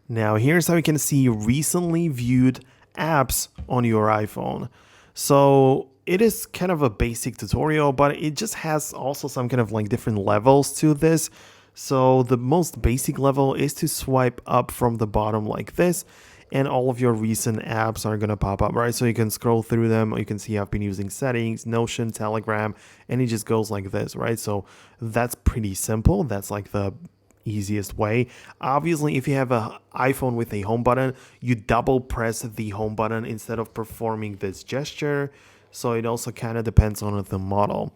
Now here's how you can see recently viewed apps on your iPhone. So it is kind of a basic tutorial, but it just has also some kind of like different levels to this. So the most basic level is to swipe up from the bottom like this, and all of your recent apps are going to pop up, right? So you can scroll through them. You can see I've been using Settings, Notion, Telegram, and it just goes like this, right? So that's pretty simple. That's like the easiest way. Obviously, if you have an iPhone with a home button, you double press the home button instead of performing this gesture. So it also kind of depends on the model.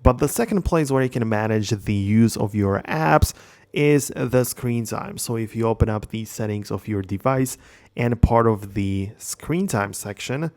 But the second place where you can manage the use of your apps is the screen time. So if you open up the settings of your device, and part of the screen time section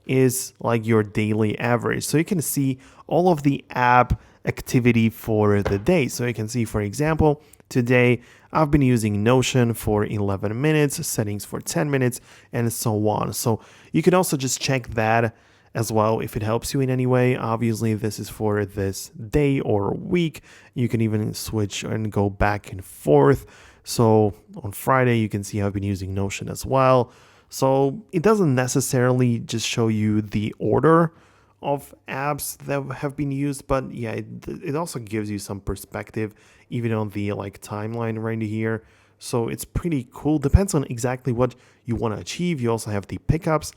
is like your daily average. So you can see all of the app activity for the day. So you can see, for example, today I've been using Notion for 11 minutes, settings for 10 minutes, and so on. So you can also just check that as well if it helps you in any way. Obviously, this is for this day or week. You can even switch and go back and forth. So on Friday, you can see I've been using Notion as well. So it doesn't necessarily just show you the order of apps that have been used, but yeah, it also gives you some perspective even on the like timeline right here. So it's pretty cool. Depends on exactly what you want to achieve. You also have the pickups.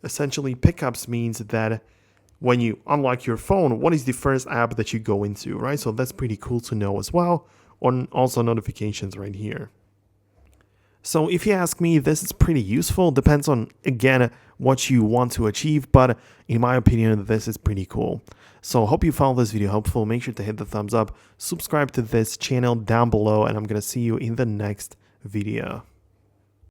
Essentially, pickups means that when you unlock your phone, what is the first app that you go into, right? So that's pretty cool to know as well. On also notifications right here. So if you ask me, this is pretty useful. Depends on, again, what you want to achieve, but in my opinion, this is pretty cool. So hope you found this video helpful. Make sure to hit the thumbs up, subscribe to this channel down below, and I'm going to see you in the next video.